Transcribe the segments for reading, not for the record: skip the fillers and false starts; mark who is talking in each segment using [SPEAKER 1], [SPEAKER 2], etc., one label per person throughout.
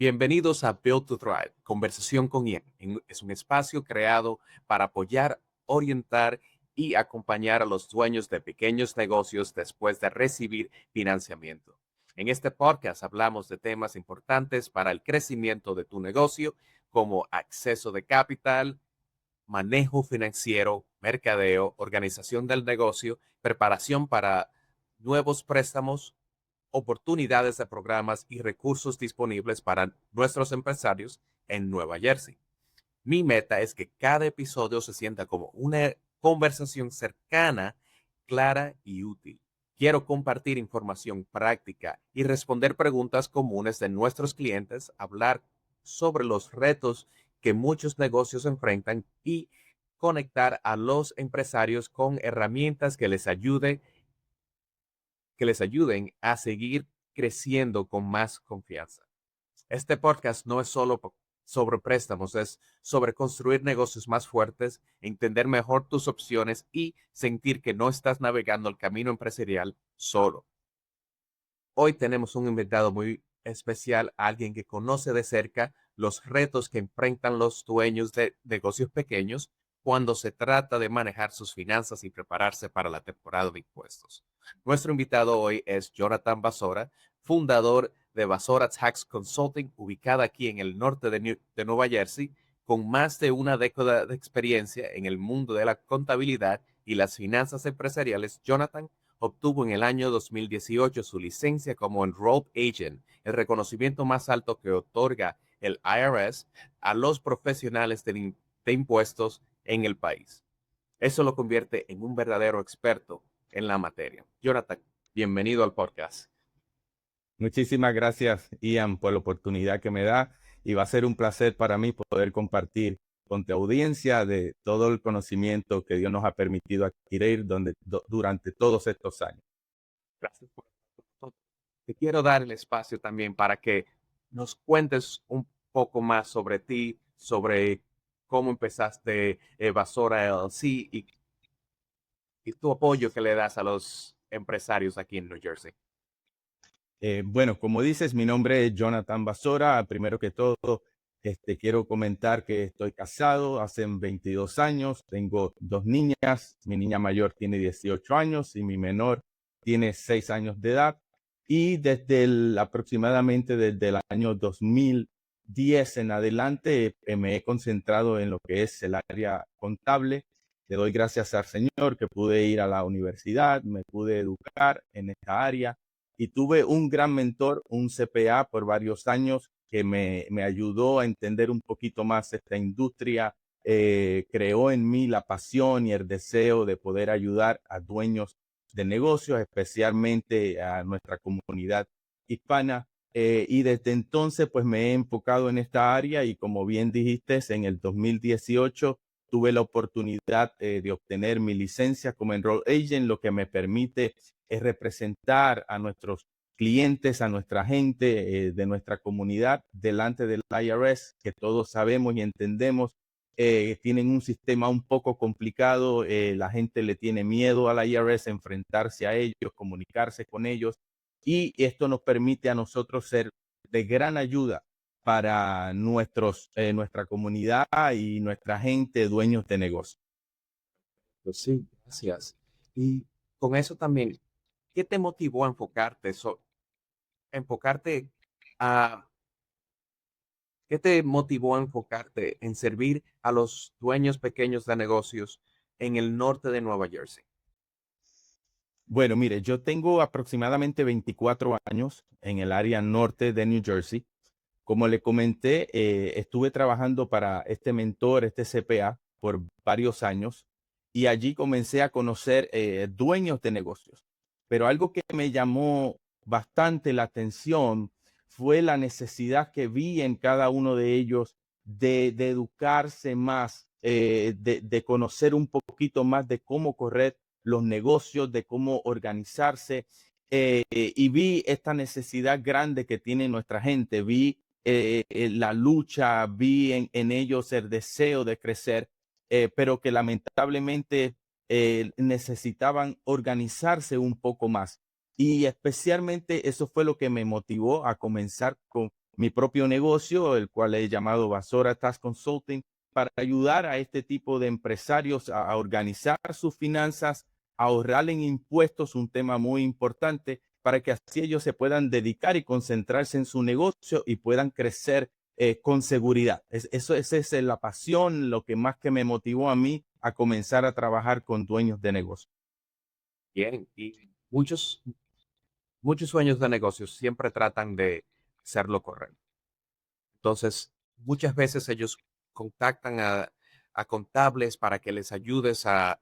[SPEAKER 1] Bienvenidos a Build to Thrive, Conversación con Ian. Es un espacio creado para apoyar, orientar y acompañar a los dueños de pequeños negocios después de recibir financiamiento. En este podcast hablamos de temas importantes para el crecimiento de tu negocio, como acceso de capital, manejo financiero, mercadeo, organización del negocio, preparación para nuevos préstamos, oportunidades de programas y recursos disponibles para nuestros empresarios en Nueva Jersey. Mi meta es que cada episodio se sienta como una conversación cercana, clara y útil. Quiero compartir información práctica y responder preguntas comunes de nuestros clientes, hablar sobre los retos que muchos negocios enfrentan y conectar a los empresarios con herramientas que les ayuden a seguir creciendo con más confianza. Este podcast no es solo sobre préstamos, es sobre construir negocios más fuertes, entender mejor tus opciones y sentir que no estás navegando el camino empresarial solo. Hoy tenemos un invitado muy especial, alguien que conoce de cerca los retos que enfrentan los dueños de negocios pequeños cuando se trata de manejar sus finanzas y prepararse para la temporada de impuestos. Nuestro invitado hoy es Jonathan Basora, fundador de Basora Tax Consulting, ubicada aquí en el norte de Nueva Jersey, con más de una década de experiencia en el mundo de la contabilidad y las finanzas empresariales. Jonathan obtuvo en el año 2018 su licencia como Enrolled Agent, el reconocimiento más alto que otorga el IRS a los profesionales de impuestos en el país. Eso lo convierte en un verdadero experto en la materia. Jonathan, bienvenido al podcast.
[SPEAKER 2] Muchísimas gracias, Ian, por la oportunidad que me da y va a ser un placer para mí poder compartir con tu audiencia de todo el conocimiento que Dios nos ha permitido adquirir durante todos estos años.
[SPEAKER 1] Gracias por todo. Te quiero dar el espacio también para que nos cuentes un poco más sobre ti, sobre cómo empezaste Basora LLC y tu apoyo que le das a los empresarios aquí en New Jersey.
[SPEAKER 2] Bueno, como dices, mi nombre es Jonathan Basora. Primero que todo, quiero comentar que estoy casado hace 22 años. Tengo dos niñas. Mi niña mayor tiene 18 años y mi menor tiene 6 años de edad. Y aproximadamente desde el año 2010 en adelante, me he concentrado en lo que es el área contable. Le doy gracias al Señor que pude ir a la universidad, me pude educar en esta área y tuve un gran mentor, un CPA por varios años que me ayudó a entender un poquito más esta industria, creó en mí la pasión y el deseo de poder ayudar a dueños de negocios, especialmente a nuestra comunidad hispana. Y desde entonces, pues me he enfocado en esta área y como bien dijiste, en el 2018 tuve la oportunidad de obtener mi licencia como Enroll Agent, lo que me permite es representar a nuestros clientes, a nuestra gente de nuestra comunidad delante del IRS, que todos sabemos y entendemos. Tienen un sistema un poco complicado, la gente le tiene miedo al IRS, enfrentarse a ellos, comunicarse con ellos, y esto nos permite a nosotros ser de gran ayuda para nuestra comunidad y nuestra gente, dueños de negocio.
[SPEAKER 1] Pues sí, gracias. Y con eso también, ¿qué te motivó a enfocarte a, qué te motivó a enfocarte en servir a los dueños pequeños de negocios en el norte de Nueva Jersey?
[SPEAKER 2] Bueno, mire, yo tengo aproximadamente 24 años en el área norte de New Jersey. Como le comenté, estuve trabajando para este mentor, este CPA, por varios años y allí comencé a conocer dueños de negocios. Pero algo que me llamó bastante la atención fue la necesidad que vi en cada uno de ellos de educarse más, de conocer un poquito más de cómo correr los negocios, de cómo organizarse. Y vi esta necesidad grande que tiene nuestra gente, vi la lucha, vi en ellos el deseo de crecer, pero que lamentablemente necesitaban organizarse un poco más. Y especialmente eso fue lo que me motivó a comenzar mi propio negocio, el cual he llamado Basora Tax Consulting, para ayudar a este tipo de empresarios a organizar sus finanzas, a ahorrar en impuestos, un tema muy importante, para que así ellos se puedan dedicar y concentrarse en su negocio y puedan crecer con seguridad. Esa es la pasión, lo que más que me motivó a mí a comenzar a trabajar con dueños de negocio.
[SPEAKER 1] Bien, y muchos dueños de negocios siempre tratan de hacer lo correcto. Entonces, muchas veces ellos contactan a contables para que les ayudes a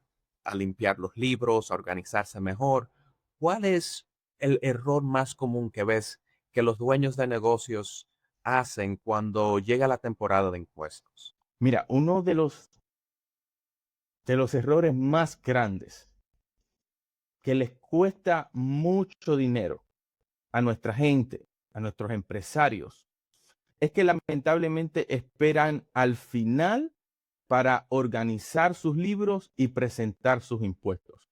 [SPEAKER 1] limpiar los libros, a organizarse mejor. ¿Cuál es el error más común que ves que los dueños de negocios hacen cuando llega la temporada de impuestos?
[SPEAKER 2] Mira, uno de los errores más grandes que les cuesta mucho dinero a nuestra gente, a nuestros empresarios, es que lamentablemente esperan al final para organizar sus libros y presentar sus impuestos.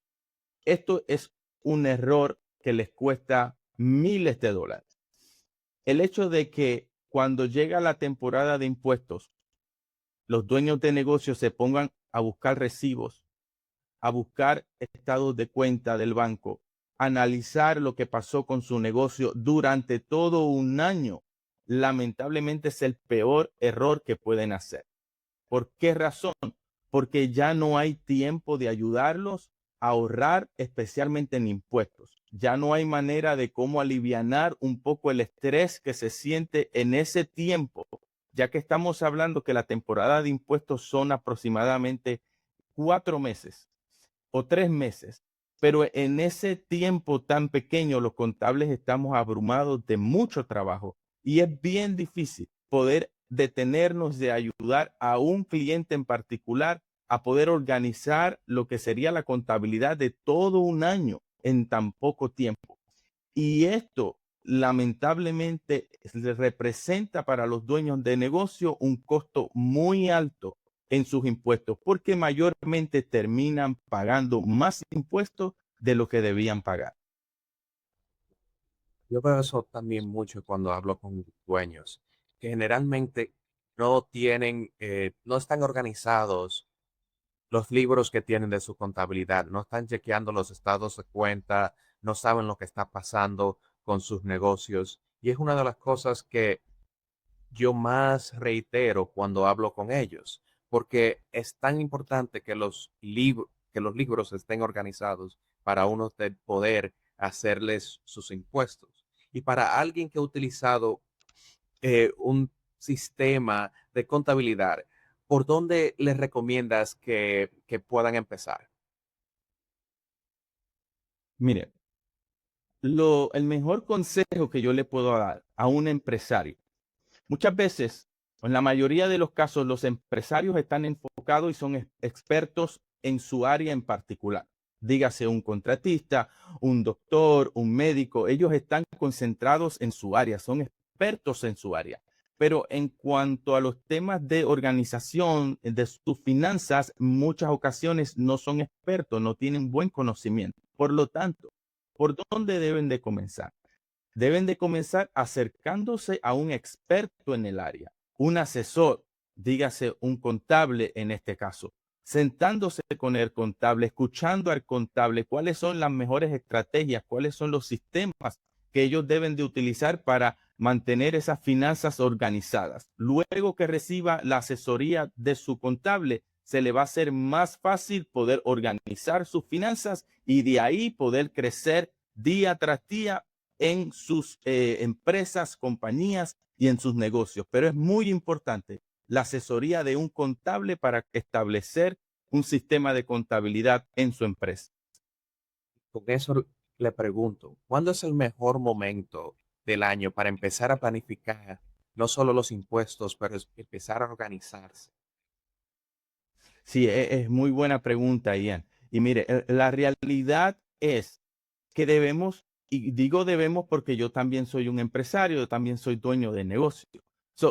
[SPEAKER 2] Esto es un error que les cuesta miles de dólares. El hecho de que cuando llega la temporada de impuestos, los dueños de negocios se pongan a buscar recibos, a buscar estados de cuenta del banco, analizar lo que pasó con su negocio durante todo un año, lamentablemente es el peor error que pueden hacer. ¿Por qué razón? Porque ya no hay tiempo de ayudarlos a ahorrar, especialmente en impuestos. Ya no hay manera de cómo alivianar un poco el estrés que se siente en ese tiempo, ya que estamos hablando que la temporada de impuestos son aproximadamente 4 meses o 3 meses. Pero en ese tiempo tan pequeño, los contables estamos abrumados de mucho trabajo y es bien difícil poder detenernos de ayudar a un cliente en particular a poder organizar lo que sería la contabilidad de todo un año en tan poco tiempo. Y esto lamentablemente representa para los dueños de negocio un costo muy alto en sus impuestos, porque mayormente terminan pagando más impuestos de lo que debían pagar.
[SPEAKER 1] Yo veo eso también mucho cuando hablo con dueños, que generalmente no están organizados los libros que tienen de su contabilidad, no están chequeando los estados de cuenta, no saben lo que está pasando con sus negocios. Y es una de las cosas que yo más reitero cuando hablo con ellos, porque es tan importante que que los libros estén organizados para uno poder hacerles sus impuestos. Y para alguien que ha utilizado un sistema de contabilidad, ¿por dónde les recomiendas que puedan empezar?
[SPEAKER 2] Mire, el mejor consejo que yo le puedo dar a un empresario, muchas veces, en la mayoría de los casos, los empresarios están enfocados y son expertos en su área en particular. Dígase un contratista, un doctor, un médico, ellos están concentrados en su área, son expertos en su área. Pero en cuanto a los temas de organización de sus finanzas, muchas ocasiones no son expertos, no tienen buen conocimiento. Por lo tanto, ¿por dónde deben de comenzar? Deben de comenzar acercándose a un experto en el área, un asesor, dígase un contable en este caso, sentándose con el contable, escuchando al contable cuáles son las mejores estrategias, cuáles son los sistemas que ellos deben de utilizar para mantener esas finanzas organizadas. Luego que reciba la asesoría de su contable, se le va a hacer más fácil poder organizar sus finanzas y de ahí poder crecer día tras día en sus empresas, compañías y en sus negocios. Pero es muy importante la asesoría de un contable para establecer un sistema de contabilidad en su empresa.
[SPEAKER 1] Con eso le pregunto, ¿cuándo es el mejor momento del año para empezar a planificar no solo los impuestos, pero empezar a organizarse?
[SPEAKER 2] Sí, es muy buena pregunta, Ian. Y mire, la realidad es que debemos, y digo debemos porque yo también soy un empresario, yo también soy dueño de negocio.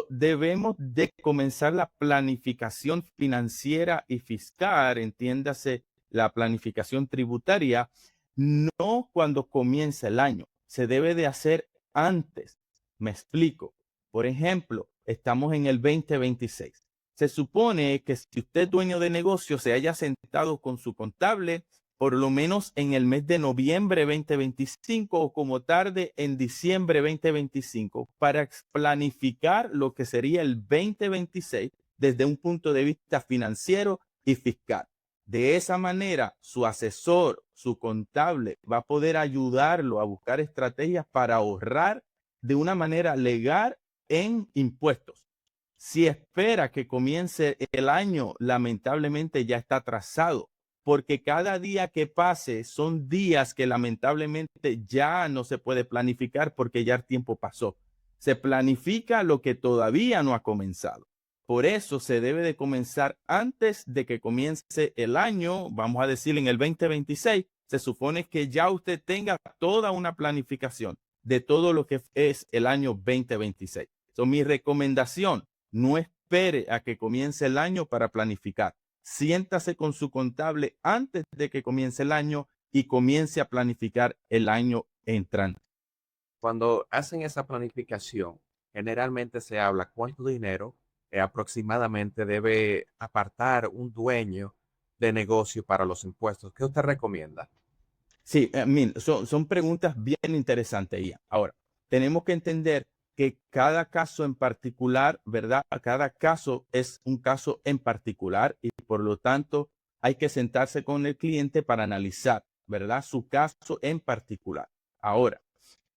[SPEAKER 2] Debemos de comenzar la planificación financiera y fiscal, entiéndase la planificación tributaria, no cuando comienza el año, se debe de hacer antes. Me explico. Por ejemplo, estamos en el 2026. Se supone que si usted es dueño de negocio, se haya sentado con su contable por lo menos en el mes de noviembre 2025 o como tarde en diciembre 2025 para planificar lo que sería el 2026 desde un punto de vista financiero y fiscal. De esa manera, su asesor, su contable, va a poder ayudarlo a buscar estrategias para ahorrar de una manera legal en impuestos. Si espera que comience el año, lamentablemente ya está atrasado, porque cada día que pase son días que lamentablemente ya no se puede planificar porque ya el tiempo pasó. Se planifica lo que todavía no ha comenzado. Por eso se debe de comenzar antes de que comience el año, vamos a decir en el 2026. Se supone que ya usted tenga toda una planificación de todo lo que es el año 2026. Mi recomendación, no espere a que comience el año para planificar. Siéntase con su contable antes de que comience el año y comience a planificar el año entrante.
[SPEAKER 1] Cuando hacen esa planificación, generalmente se habla cuánto dinero aproximadamente debe apartar un dueño de negocio para los impuestos. ¿Qué usted recomienda?
[SPEAKER 2] Sí, son preguntas bien interesantes, Ian. Ahora, tenemos que entender que cada caso en particular, ¿verdad? Cada caso es un caso en particular y por lo tanto hay que sentarse con el cliente para analizar, ¿verdad? Su caso en particular. Ahora,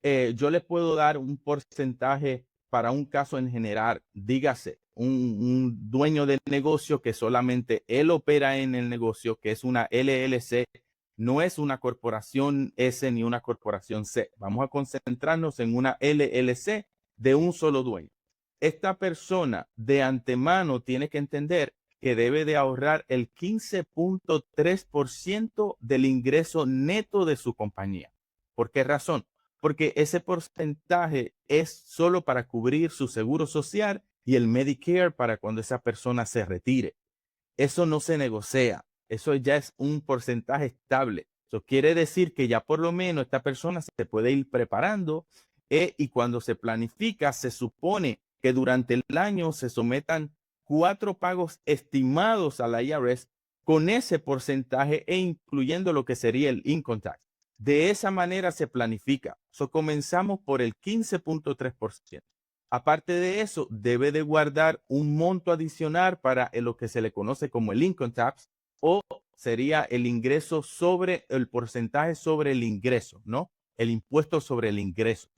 [SPEAKER 2] yo les puedo dar un porcentaje para un caso en general. Dígase, un dueño del negocio que solamente él opera en el negocio, que es una LLC, no es una corporación S ni una corporación C. Vamos a concentrarnos en una LLC de un solo dueño. Esta persona de antemano tiene que entender que debe de ahorrar el 15.3% del ingreso neto de su compañía. ¿Por qué razón? Porque ese porcentaje es solo para cubrir su seguro social y el Medicare para cuando esa persona se retire. Eso no se negocia. Eso ya es un porcentaje estable. Eso quiere decir que ya por lo menos esta persona se puede ir preparando y cuando se planifica, se supone que durante el año se sometan 4 pagos estimados a la IRS con ese porcentaje e incluyendo lo que sería el income tax. De esa manera se planifica. Comenzamos por el 15.3%. Aparte de eso, debe de guardar un monto adicional para lo que se le conoce como el income tax o sería el ingreso sobre el porcentaje sobre el ingreso, ¿no? El impuesto sobre el ingreso.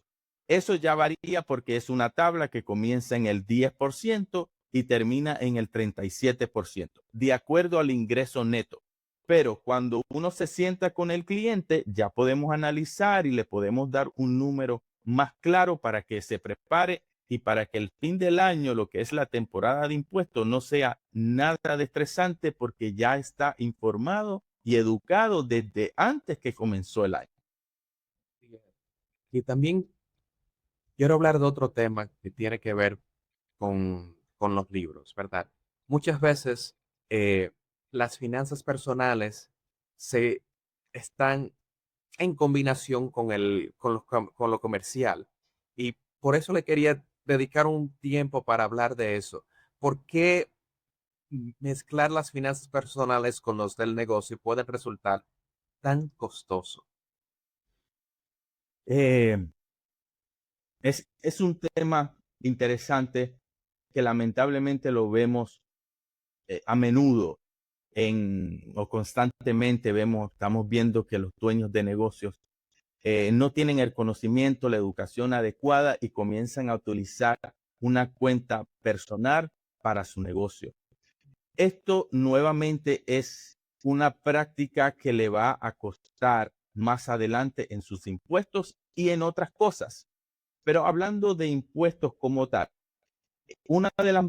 [SPEAKER 2] Eso ya varía porque es una tabla que comienza en el 10% y termina en el 37%, de acuerdo al ingreso neto. Pero cuando uno se sienta con el cliente, ya podemos analizar y le podemos dar un número más claro para que se prepare y para que el fin del año, lo que es la temporada de impuestos, no sea nada de estresante porque ya está informado y educado desde antes que comenzó el año.
[SPEAKER 1] Y también quiero hablar de otro tema que tiene que ver con los libros, ¿verdad? Muchas veces las finanzas personales se están en combinación con lo comercial. Y por eso le quería dedicar un tiempo para hablar de eso. ¿Por qué mezclar las finanzas personales con los del negocio puede resultar tan costoso?
[SPEAKER 2] Eh, es un tema interesante que lamentablemente lo vemos a menudo o constantemente estamos viendo que los dueños de negocios no tienen el conocimiento, la educación adecuada y comienzan a utilizar una cuenta personal para su negocio. Esto nuevamente es una práctica que le va a costar más adelante en sus impuestos y en otras cosas. Pero hablando de impuestos como tal, una de las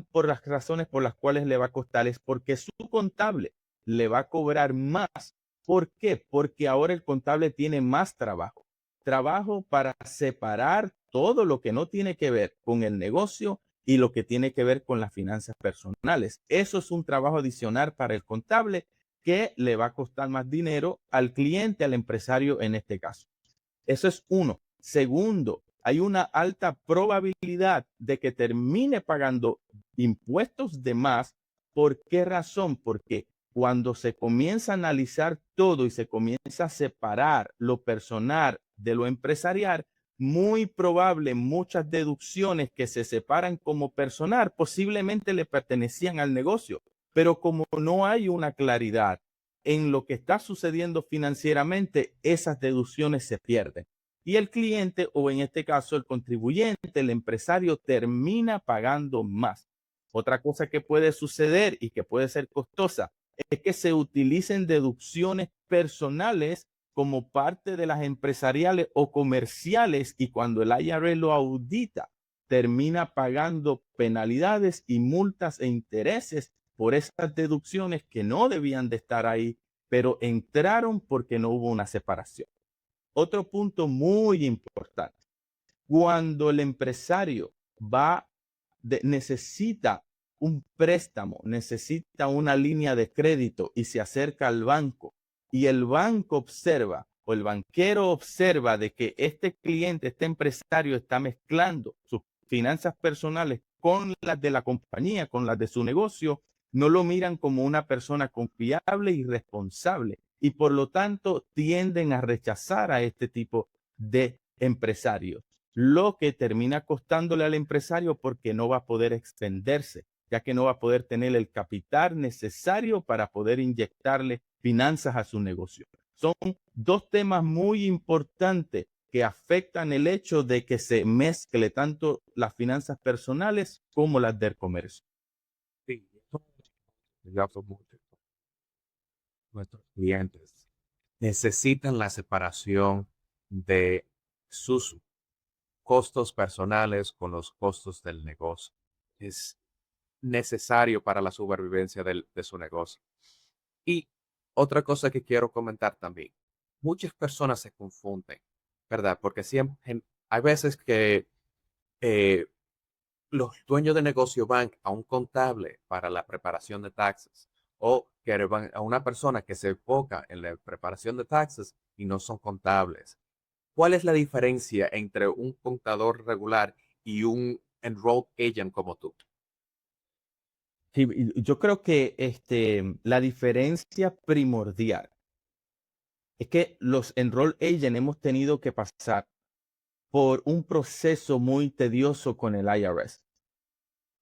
[SPEAKER 2] razones por las cuales le va a costar es porque su contable le va a cobrar más. ¿Por qué? Porque ahora el contable tiene más trabajo. Trabajo para separar todo lo que no tiene que ver con el negocio y lo que tiene que ver con las finanzas personales. Eso es un trabajo adicional para el contable que le va a costar más dinero al cliente, al empresario en este caso. Eso es uno. Segundo, hay una alta probabilidad de que termine pagando impuestos de más. ¿Por qué razón? Porque cuando se comienza a analizar todo y se comienza a separar lo personal de lo empresarial, muy probable muchas deducciones que se separan como personal posiblemente le pertenecían al negocio, pero como no hay una claridad en lo que está sucediendo financieramente, esas deducciones se pierden. Y el cliente, o en este caso el contribuyente, el empresario, termina pagando más. Otra cosa que puede suceder y que puede ser costosa es que se utilicen deducciones personales como parte de las empresariales o comerciales, y cuando el IRS lo audita, termina pagando penalidades y multas e intereses por esas deducciones que no debían de estar ahí, pero entraron porque no hubo una separación. Otro punto muy importante: cuando el empresario necesita un préstamo, necesita una línea de crédito y se acerca al banco, y el banco observa, o el banquero observa, de que este cliente, este empresario, está mezclando sus finanzas personales con las de la compañía, con las de su negocio, no lo miran como una persona confiable y responsable, y por lo tanto tienden a rechazar a este tipo de empresarios, lo que termina costándole al empresario porque no va a poder extenderse, ya que no va a poder tener el capital necesario para poder inyectarle finanzas a su negocio. Son dos temas muy importantes que afectan el hecho de que se mezcle tanto las finanzas personales como las del comercio.
[SPEAKER 1] Sí, yo hablo mucho. Nuestros clientes necesitan la separación de sus costos personales con los costos del negocio. Es necesario para la supervivencia de su negocio. Y otra cosa que quiero comentar también: muchas personas se confunden, ¿verdad? Porque siempre hay veces que eh, los dueños de negocio van a un contable para la preparación de taxes, o que van a una persona que se enfoca en la preparación de taxes y no son contables. ¿Cuál es la diferencia entre un contador regular y un enrolled agent como tú?
[SPEAKER 2] Sí, yo creo que la diferencia primordial es que los enroll agent hemos tenido que pasar por un proceso muy tedioso con el IRS.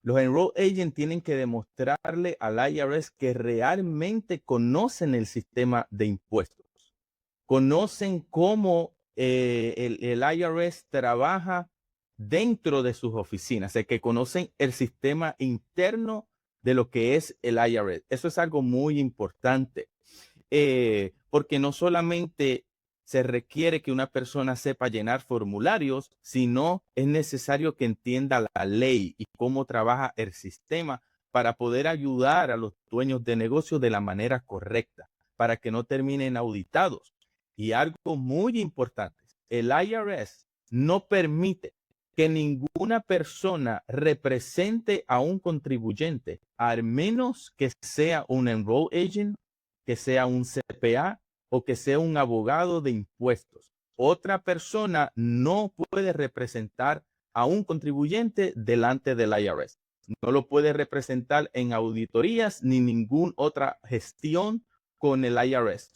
[SPEAKER 2] Los enroll agent tienen que demostrarle al IRS que realmente conocen el sistema de impuestos, conocen cómo el IRS trabaja dentro de sus oficinas, que conocen el sistema interno de lo que es el IRS. Eso es algo muy importante, porque no solamente se requiere que una persona sepa llenar formularios, sino es necesario que entienda la ley y cómo trabaja el sistema para poder ayudar a los dueños de negocio de la manera correcta, para que no terminen auditados. Y algo muy importante: el IRS no permite que ninguna persona represente a un contribuyente, al menos que sea un enroll agent, que sea un CPA o que sea un abogado de impuestos. Otra persona no puede representar a un contribuyente delante del IRS. No lo puede representar en auditorías ni ninguna otra gestión con el IRS.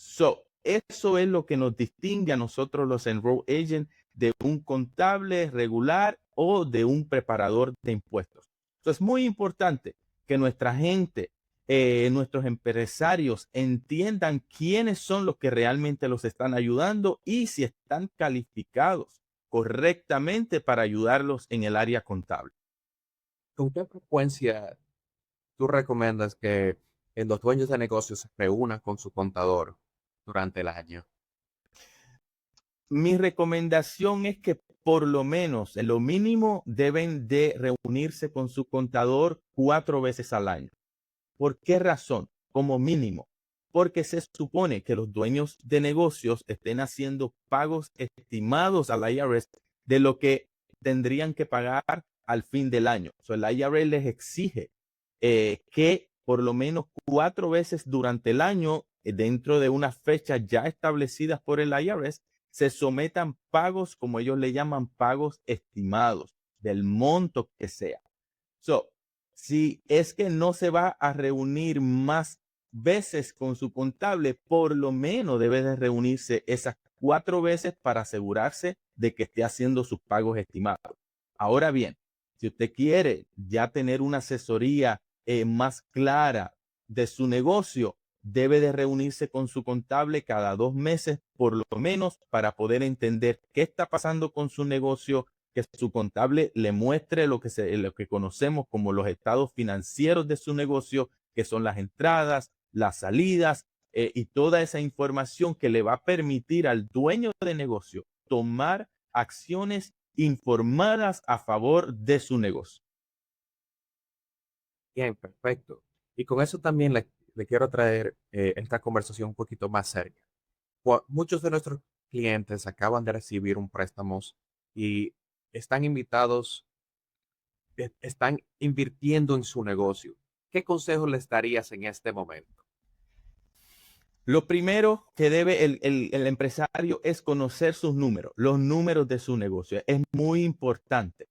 [SPEAKER 2] Eso es lo que nos distingue a nosotros, los enroll agents, de un contable regular o de un preparador de impuestos. Es muy importante que nuestra gente, nuestros empresarios, entiendan quiénes son los que realmente los están ayudando y si están calificados correctamente para ayudarlos en el área contable.
[SPEAKER 1] ¿Con qué frecuencia tú recomiendas que los dueños de negocios se reúnan con su contador durante el año?
[SPEAKER 2] Mi recomendación es que por lo menos, en lo mínimo, deben de reunirse con su contador 4 veces al año. ¿Por qué razón? Como mínimo, porque se supone que los dueños de negocios estén haciendo pagos estimados al IRS de lo que tendrían que pagar al fin del año. El IRS les exige que por lo menos 4 veces durante el año, dentro de unas fechas ya establecidas por el IRS, se sometan pagos, como ellos le llaman, pagos estimados, del monto que sea. So, si es que no se va a reunir más veces con su contable, por lo menos debe de reunirse esas 4 veces para asegurarse de que esté haciendo sus pagos estimados. Ahora bien, si usted quiere ya tener una asesoría más clara de su negocio, debe de reunirse con su contable cada 2 meses, por lo menos, para poder entender qué está pasando con su negocio, que su contable le muestre lo que conocemos como los estados financieros de su negocio, que son las entradas, las salidas y toda esa información que le va a permitir al dueño de negocio tomar acciones informadas a favor de su negocio.
[SPEAKER 1] Bien, perfecto. Y con eso también le quiero traer esta conversación un poquito más seria. Muchos de nuestros clientes acaban de recibir un préstamo y están invitados, están invirtiendo en su negocio. ¿Qué consejo les darías en este momento?
[SPEAKER 2] Lo primero que debe el empresario es conocer sus números, los números de su negocio. Es muy importante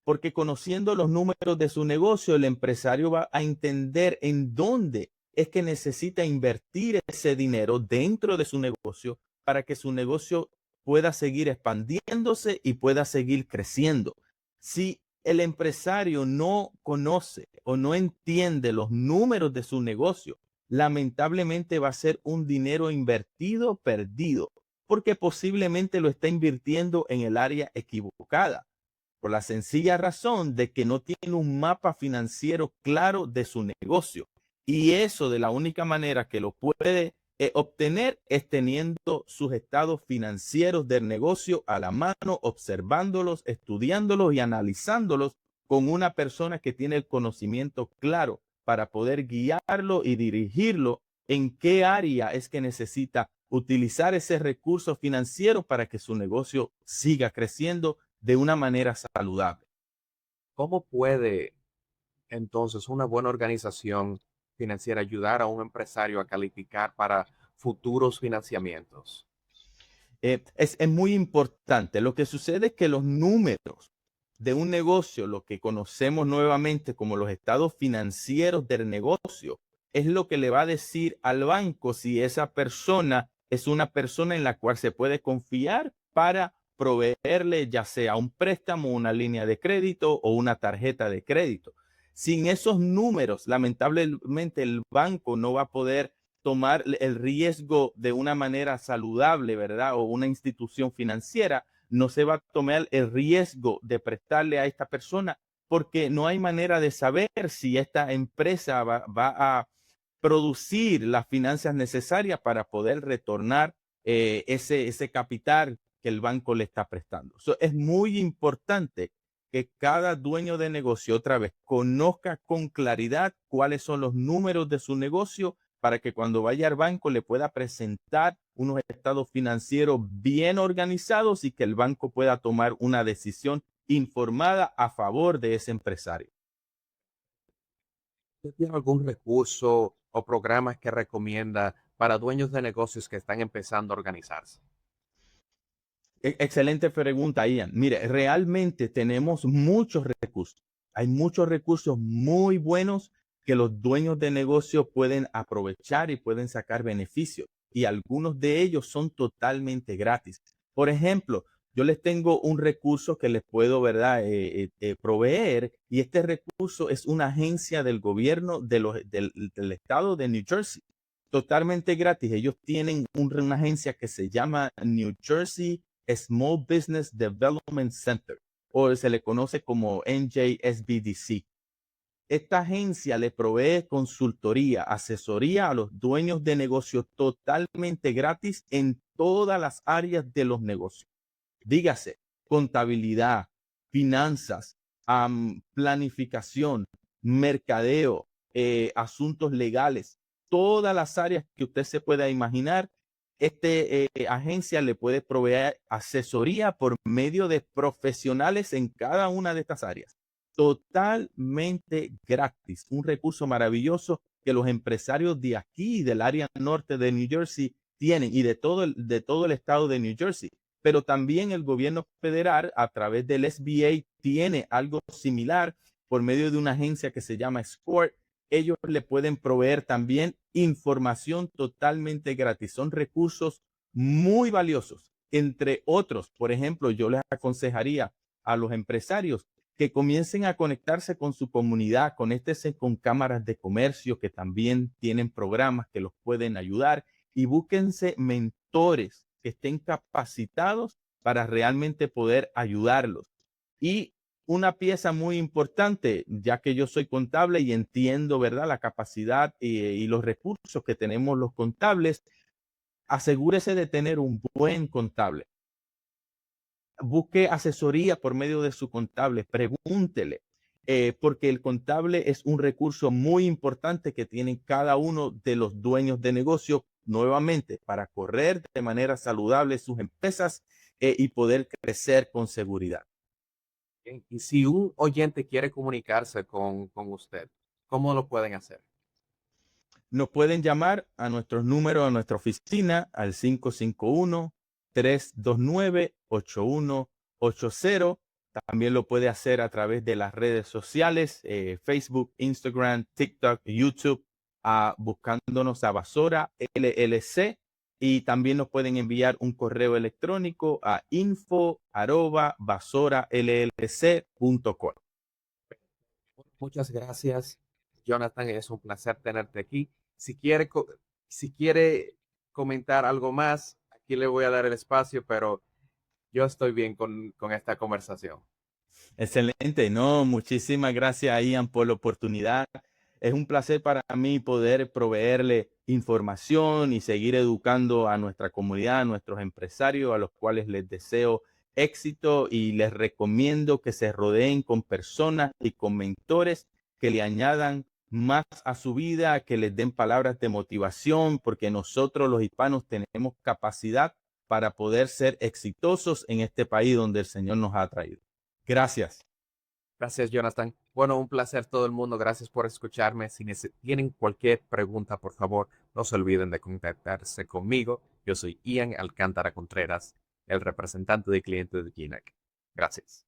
[SPEAKER 2] porque conociendo los números de su negocio, el empresario va a entender en dónde es que necesita invertir ese dinero dentro de su negocio para que su negocio pueda seguir expandiéndose y pueda seguir creciendo. Si el empresario no conoce o no entiende los números de su negocio, lamentablemente va a ser un dinero invertido perdido, porque posiblemente lo está invirtiendo en el área equivocada, por la sencilla razón de que no tiene un mapa financiero claro de su negocio. Y eso de la única manera que lo puede obtener es teniendo sus estados financieros del negocio a la mano, observándolos, estudiándolos y analizándolos con una persona que tiene el conocimiento claro para poder guiarlo y dirigirlo en qué área es que necesita utilizar ese recurso financiero para que su negocio siga creciendo de una manera saludable.
[SPEAKER 1] ¿Cómo puede entonces una buena organización financiera ayudar a un empresario a calificar para futuros financiamientos?
[SPEAKER 2] Es muy importante. Lo que sucede es que los números de un negocio, lo que conocemos nuevamente como los estados financieros del negocio, es lo que le va a decir al banco si esa persona es una persona en la cual se puede confiar para proveerle ya sea un préstamo, una línea de crédito o una tarjeta de crédito. Sin esos números, lamentablemente el banco no va a poder tomar el riesgo de una manera saludable, ¿verdad? O una institución financiera no se va a tomar el riesgo de prestarle a esta persona porque no hay manera de saber si esta empresa va a producir las finanzas necesarias para poder retornar ese capital que el banco le está prestando. Es muy importante que cada dueño de negocio otra vez conozca con claridad cuáles son los números de su negocio para que cuando vaya al banco le pueda presentar unos estados financieros bien organizados y que el banco pueda tomar una decisión informada a favor de ese empresario.
[SPEAKER 1] ¿Usted tiene algún recurso o programa que recomienda para dueños de negocios que están empezando a organizarse?
[SPEAKER 2] Excelente pregunta, Ian. Mire, realmente tenemos muchos recursos. Hay muchos recursos muy buenos que los dueños de negocio pueden aprovechar y pueden sacar beneficios. Y algunos de ellos son totalmente gratis. Por ejemplo, yo les tengo un recurso que les puedo, ¿verdad? Proveer. Y este recurso es una agencia del gobierno del estado de New Jersey. Totalmente gratis. Ellos tienen una agencia que se llama New Jersey Small Business Development Center, o se le conoce como NJSBDC. Esta agencia le provee consultoría, asesoría a los dueños de negocios totalmente gratis en todas las áreas de los negocios. Dígase, contabilidad, finanzas, planificación, mercadeo, asuntos legales, todas las áreas que usted se pueda imaginar. Agencia le puede proveer asesoría por medio de profesionales en cada una de estas áreas. Totalmente gratis. Un recurso maravilloso que los empresarios de aquí, del área norte de New Jersey, tienen y de todo el estado de New Jersey. pero también el gobierno federal a través del SBA tiene algo similar por medio de una agencia que se llama SCORE. Ellos le pueden proveer también información totalmente gratis. Son recursos muy valiosos. Entre otros, por ejemplo, yo les aconsejaría a los empresarios que comiencen a conectarse con su comunidad, conéctense con cámaras de comercio que también tienen programas que los pueden ayudar y búsquense mentores que estén capacitados para realmente poder ayudarlos. Y una pieza muy importante, ya que yo soy contable y entiendo, ¿verdad?, la capacidad y los recursos que tenemos los contables, asegúrese de tener un buen contable. Busque asesoría por medio de su contable, pregúntele, porque el contable es un recurso muy importante que tienen cada uno de los dueños de negocio, nuevamente, para correr de manera saludable sus empresas y poder crecer con seguridad.
[SPEAKER 1] Y si un oyente quiere comunicarse con usted, ¿cómo lo pueden hacer?
[SPEAKER 2] Nos pueden llamar a nuestros números, a nuestra oficina, al 551-329-8180. También lo puede hacer a través de las redes sociales, Facebook, Instagram, TikTok, YouTube, buscándonos a Vasora LLC. Y también nos pueden enviar un correo electrónico a info@vasorallc.com.
[SPEAKER 1] Muchas gracias, Jonathan. Es un placer tenerte aquí. Si quiere comentar algo más, aquí le voy a dar el espacio, pero yo estoy bien con esta conversación.
[SPEAKER 2] Excelente, no, muchísimas gracias, Ian, por la oportunidad. Es un placer para mí poder proveerle información y seguir educando a nuestra comunidad, a nuestros empresarios, a los cuales les deseo éxito y les recomiendo que se rodeen con personas y con mentores que le añadan más a su vida, que les den palabras de motivación, porque nosotros los hispanos tenemos capacidad para poder ser exitosos en este país donde el Señor nos ha traído. Gracias.
[SPEAKER 1] Gracias, Jonathan. Bueno, un placer todo el mundo. Gracias por escucharme. Si tienen cualquier pregunta, por favor, no se olviden de contactarse conmigo. Yo soy Ian Alcántara Contreras, el representante de clientes de GNAC. Gracias.